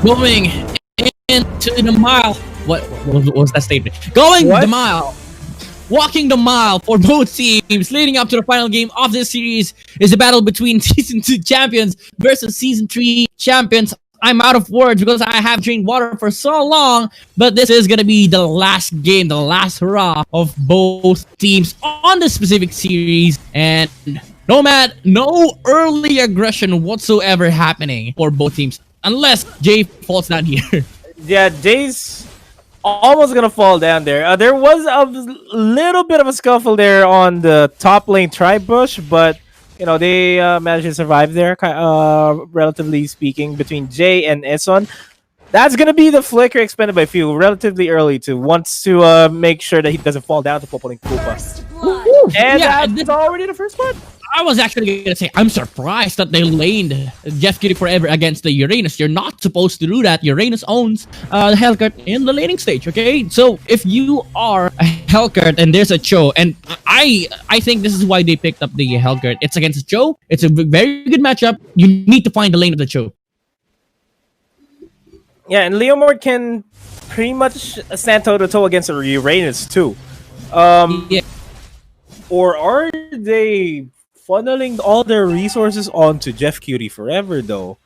going into the mile. What was that statement? Going What? the mile. Walking the mile for both teams leading up to the final game of this series is a battle between Season 2 champions versus Season 3 champions. I'm out of words because I have drank water for so long, but this is going to be the last game, the last hurrah of both teams on this specific series. And no early aggression whatsoever happening for both teams, unless Jay falls down here. Yeah, Jay's almost gonna fall down there. There was a little bit of a scuffle there on the top lane tri bush, but you know they managed to survive there, relatively speaking, between Jay and Esson. That's gonna be the flicker expended by Few relatively early to wants to make sure that he doesn't fall down to Popoling Koopa. And Yeah, that's already the first one. I was actually gonna say I'm surprised that they laned Jeff Kitty forever against the Uranus. You're not supposed to do that. Uranus owns the Hellcat in the laning stage. Okay, so if you are a Hellcat and there's a Cho, and I think this is why they picked up the Hellcat. It's against a Cho. It's a very good matchup. You need to find the lane of the Cho. Yeah, and Leomord can pretty much stand toe to toe against a Uranus too. Yeah. Or are they funneling all their resources onto Jeff Cutie forever though?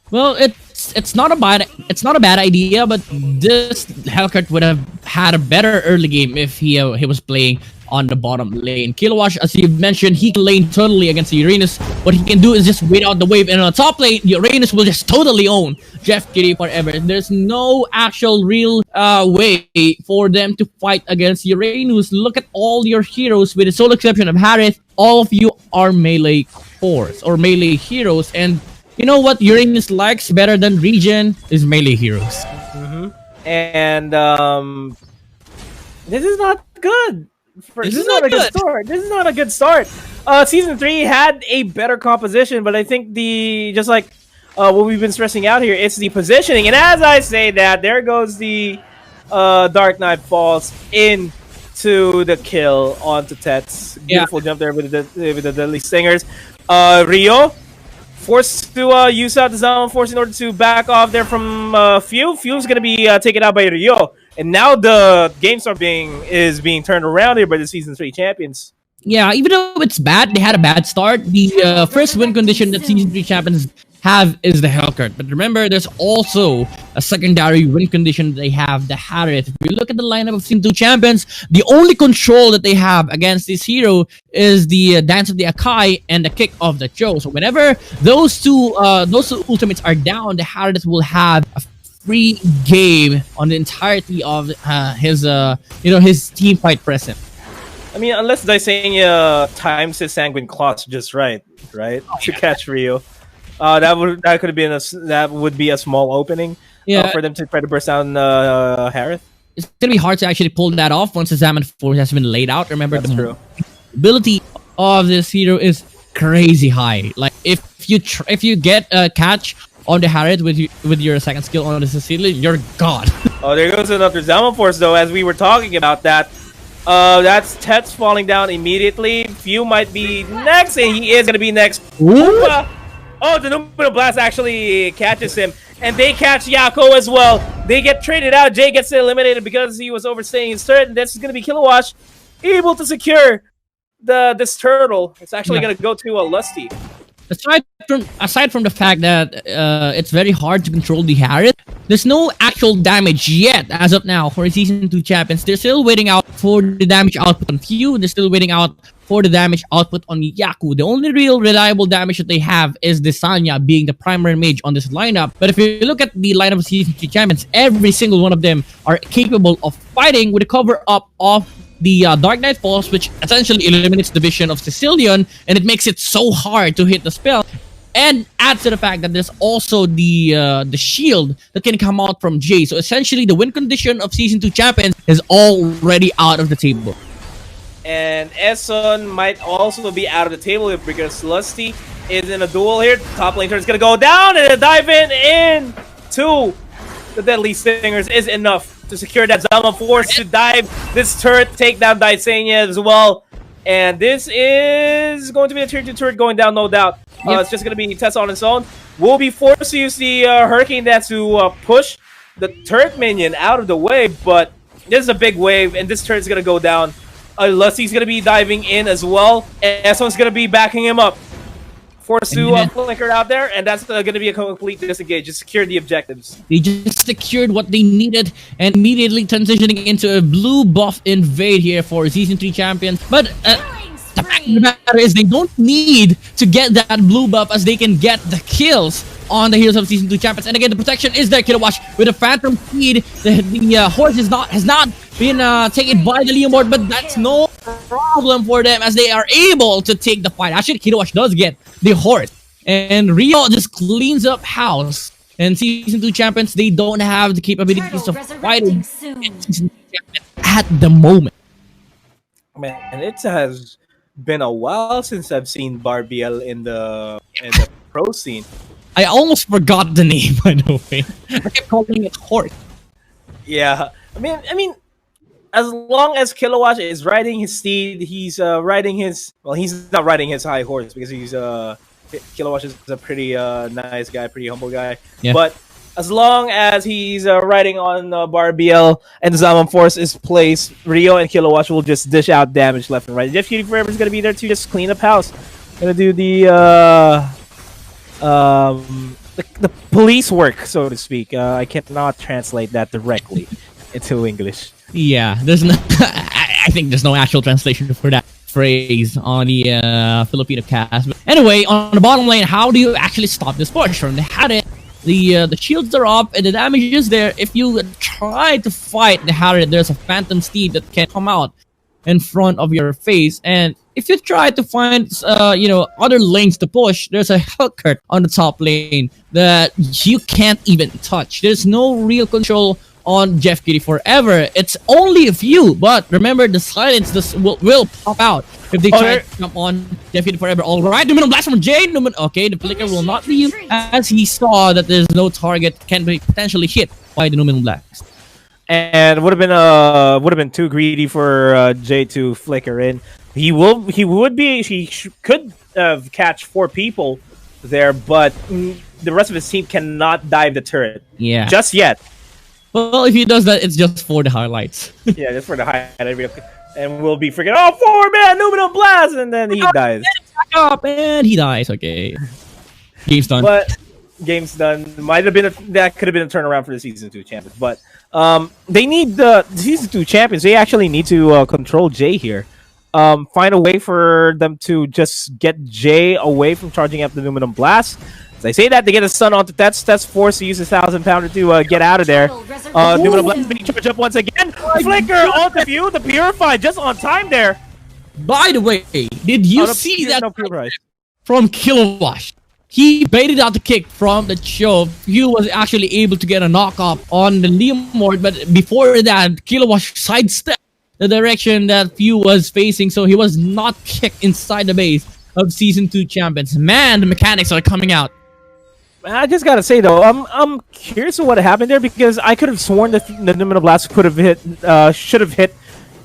Well, it's not a bad idea, but this Hellcat would have had a better early game if he was playing on the bottom lane. Kilowatt, as you mentioned, he can lane totally against Uranus. What he can do is just wait out the wave, and on the top lane, Uranus will just totally own Jeff Kitty forever. There's no actual real way for them to fight against Uranus. Look at all your heroes, with the sole exception of Harith. All of you are melee cores or melee heroes, and you know what Uranus likes better than Regen is melee heroes. And this is not good. This is not a good start. This is not a good start. Season 3 had a better composition, but I think just like what we've been stressing out here, it's the positioning. And as I say that, there goes the Dark Knight falls into the kill onto Tets. Beautiful jump there with the Deadly Stingers. Rio forced to use out the Zama Force in order to back off there from Few. Few's going to be taken out by Rio. And now the game start is being turned around here by the Season 3 champions. Yeah, even though it's bad, they had a bad start. The first win condition that Season 3 champions have is the Hellcat. But remember, there's also a secondary win condition that they have, the Harith. If you look at the lineup of Season 2 champions, the only control that they have against this hero is the Dance of the Akai and the Kick of the Cho. So whenever those two ultimates are down, the Harith will have a free game on the entirety of his team fight present. I mean, unless Daisenia times his Sanguine Claws just right, to catch Rio, that would be a small opening for them to try to burst down Harith. It's gonna be hard to actually pull that off once the Zaman Force has been laid out. Remember, That's true. Ability of this hero is crazy high. Like if you get a catch on the Harith with your second skill on the Sicilian, you're god. Oh, there goes another Zama Force though. As we were talking about that, that's Tets falling down immediately. Few might be next, and he is gonna be next. Oh, the Numino Blast actually catches him, and they catch Yako as well. They get traded out. Jay gets eliminated because he was overstaying his turret, and this is gonna be Kilowatt able to secure this turtle. It's actually gonna go to a Lusty. Aside from the fact that it's very hard to control the Harith, there's no actual damage yet as of now for Season 2 champions. They're still waiting out for the damage output on Few. They're still waiting out for the damage output on Yaku. The only real reliable damage that they have is the Sanya being the primary mage on this lineup. But if you look at the lineup of Season 3 champions, every single one of them are capable of fighting with the cover up of the Dark Knight Falls, which essentially eliminates the vision of Sicilian, and it makes it so hard to hit the spell. And adds to the fact that there's also the shield that can come out from Jay. So essentially, the win condition of Season 2 champions is already out of the table. And Esson might also be out of the table here because Lusty is in a duel here. Top lane turn is going to go down, and a dive in to the Deadly Stingers is enough to secure that Zama Force to dive this turret, take down Daisenia as well. And this is going to be a tier 2 turret going down, no doubt. Yep. It's just going to be Tess on its own. We'll be forced to use the Hurricane Dance to push the turret minion out of the way, but this is a big wave, and this turret's going to go down. Lusty's going to be diving in as well, and S1's going to be backing him up. Forced to flicker out there, and that's going to be a complete disengage. Just secure the objectives. They just secured what they needed and immediately transitioning into a blue buff invade here for Season 3 champions. But the fact of the matter is they don't need to get that blue buff as they can get the kills on the heels of Season 2 champions. And again, the protection is there. Kilowatt with a phantom speed. The horse has not been taken by the Leomord, but that's no problem for them as they are able to take the fight. Actually, Kilowatt does get the horse, and Rio just cleans up house. And Season 2 champions, they don't have the capabilities of fighting at the moment. Man, and it has been a while since I've seen Barbiel in the pro scene. I almost forgot the name, by the way. I kept calling it horse. Yeah, I mean, as long as Kilowatt is riding his steed, he's riding his. Well, he's not riding his high horse because he's Kilowatt is a pretty nice guy, pretty humble guy. Yeah. But as long as he's riding on Barbiel and Zaman Force is placed, Rio and Kilowatt will just dish out damage left and right. Jeff Cutie Forever is gonna be there to just clean up house. Gonna do the police work, so to speak. I cannot translate that directly into English. Yeah, there's no. I think there's no actual translation for that phrase on the Filipino cast. But anyway, on the bottom lane, how do you actually stop this push? From the Harriet, the shields are up and the damage is there. If you try to fight the Harriet, there's a phantom steed that can come out in front of your face, and if you try to find other lanes to push, there's a Hellcurt on the top lane that you can't even touch. There's no real control on Jeff Cutie Forever. It's only a few, but remember the silence will pop out if they try to jump on Jeff Cutie Forever. All right, Numinal Blast from Jade. Okay, the flicker will not be used as he saw that there's no target can be potentially hit by the Numinal Blast. And would have been too greedy for Jay to flicker in. He could catch 4 people there, but the rest of his team cannot dive the turret. Yeah, just yet. Well, if he does that, it's just for the highlights. Yeah, just for the highlight. And we'll be freaking 4-man Numinal Blast, and then he dies. Up and he dies. Okay, game's done. But game's done. That could have been a turnaround for the Season 2 champions. But they need the Season 2 champions. They actually need to control Jay here. Find a way for them to just get Jay away from charging up the Numinal Blast. As I say that, they get a stun onto Tets. Tets forced to use his 1,000-pounder to get out of there. Numinal Blast being charged up once again. Flicker onto View, the Purify just on time there. By the way, did you see that from Kilowatt? He baited out the kick from the show. View was actually able to get a knock-up on the Leomord, but before that, Kilowatt sidestepped the direction that View was facing, so he was not kicked inside the base of Season 2 champions. Man, the mechanics are coming out. I just gotta say though, I'm curious of what happened there because I could have sworn that the Numinal Blast could have hit, should have hit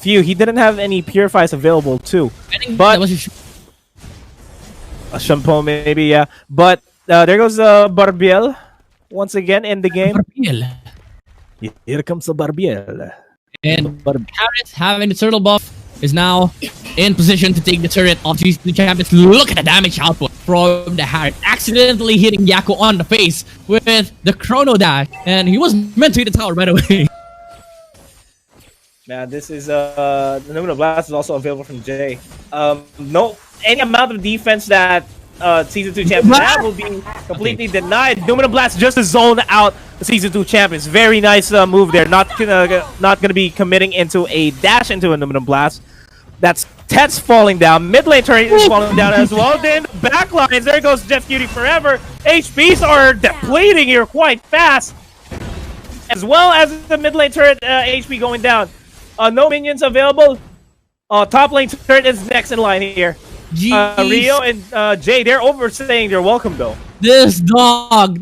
Few. He didn't have any Purifies available too. But a shampoo maybe, yeah. But there goes Barbiel once again in the game. Barbiel. Here comes the Barbiel. And Harris, having the turtle buff, is now in position to take the turret of the champions. Look at the damage output from the Harris. Accidentally hitting Yaku on the face with the Chrono Dash. And he was meant to hit the tower right away. Man, this is the Numinal Blast is also available from Jay. No, any amount of defense that Season 2 champions have will be completely denied. Numinal Blast just to zone out the Season 2 champions. Very nice move there. Not gonna be committing into a dash into a Numinal Blast. That's Tets falling down. Mid lane turret is falling down as well. Then back lines. There goes Jeff Cutie Forever. HPs are depleting here quite fast. As well as the mid lane turret HP going down. No minions available. Top lane turret is next in line here. Rio and Jay, they're overstaying their welcome though. This dog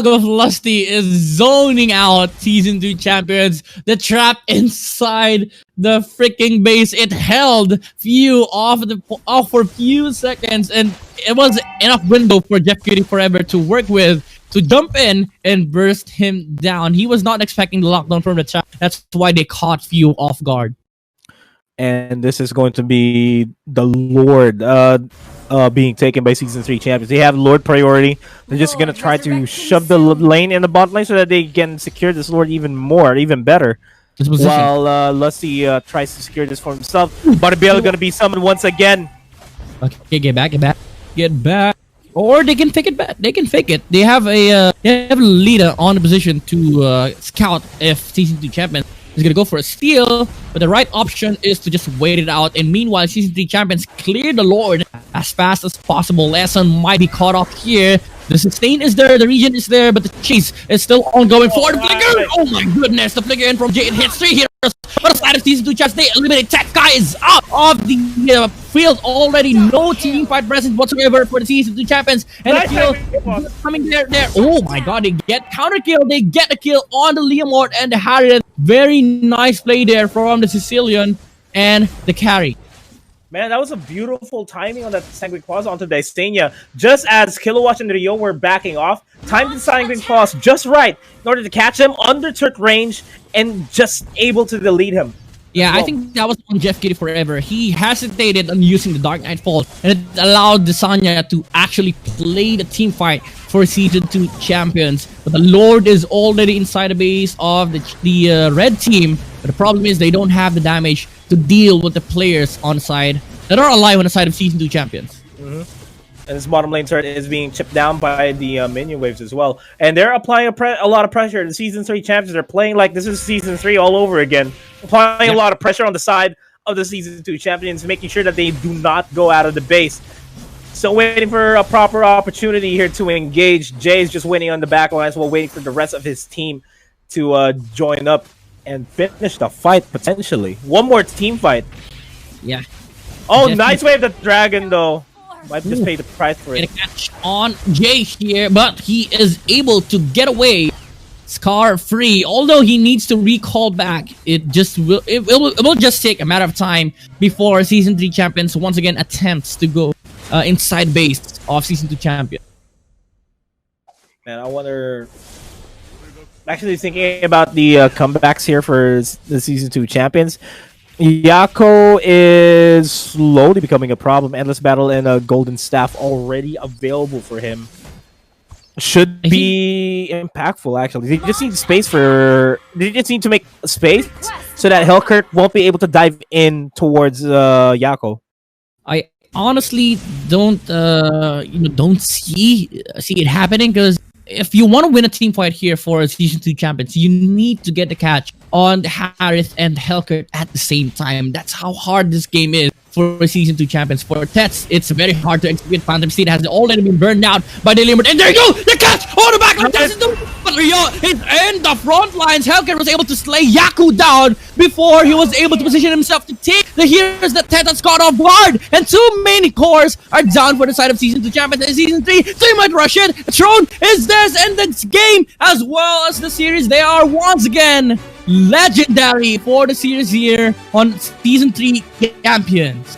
of Lusty is zoning out Season 2 champions. The trap inside the freaking base. It held few off for few seconds, and it was enough window for Jeff Cutie Forever to work with, to jump in and burst him down. He was not expecting the lockdown from the chat. That's why they caught few off guard. And this is going to be the Lord being taken by Season 3 champions. They have Lord priority. They're just going to try to shove the lane in the bot lane so that they can secure this Lord even more, even better. While Lusty tries to secure this for himself. But MPL going to be summoned once again. Okay, get back. Or they can fake it back. They can fake it. They have a leader on the position to scout if Season 2 champion is gonna go for a steal, but the right option is to just wait it out. And meanwhile, Season 3 champions clear the Lord as fast as possible. Lesson might be caught off here. The sustain is there, the region is there, but the chase is still ongoing for the flicker. Oh my goodness, the flicker in from Jay. It hits 3 heroes. On the side of Season 2 champs, they eliminate. Tech guy is out of the field already. No team fight presence whatsoever for the Season 2 champions. And the kill coming there. Oh my god, they get counter kill. They get a kill on the Leomord and the Harriet. Very nice play there from the Sicilian and the carry. Man, that was a beautiful timing on that Sanguine Claws onto Dystania. Just as Kilowatch and Rio were backing off, timed the Sanguine Claws just right in order to catch him under turret range and just able to delete him. Yeah, I think that was on Jeff Kitty Forever. He hesitated on using the Dark Knight Fall, and it allowed Desanya to actually play the team fight for Season 2 champions. But the Lord is already inside the base of the red team. But the problem is they don't have the damage to deal with the players on the side that are alive on the side of Season 2 champions. And this bottom lane turret is being chipped down by the minion waves as well. And they're applying a lot of pressure. The Season 3 champions are playing like this is Season 3 all over again. Applying a lot of pressure on the side of the Season 2 champions, making sure that they do not go out of the base. So waiting for a proper opportunity here to engage. Jay's just waiting on the back lines while waiting for the rest of his team to join up and finish the fight, potentially. One more team fight. Yeah. Oh, nice wave the dragon, though. Might just pay the price for it. Get a catch on Jay here, but he is able to get away scar free. Although he needs to recall back, it will just take a matter of time before Season 3 champions once again attempts to go inside base of Season 2 champion. Man, I wonder. Actually, thinking about the comebacks here for the Season 2 champions. Yako is slowly becoming a problem. Endless Battle and a Golden Staff already available for him. Should be impactful, actually. They just need space for... They just need to make space so that Hellkirk won't be able to dive in towards Yako. I honestly don't see it happening, because if you want to win a team fight here for Season 2 champions, you need to get the catch on Harith and Hellkirk at the same time. That's how hard this game is for Season 2 champions. For Tets, it's very hard to execute. Phantom Steed has already been burned out by the limit. And there you go! The catch! On the back line! Tets is in the front lines. Hellkirk was able to slay Yaku down before he was able to position himself to take the heroes that Tet has caught off guard. And too many cores are down for the side of Season 2 champions. And Season 3, they might rush it. Throne is theirs in this game as well as the series. They are once again legendary for the series here on Season 3 champions.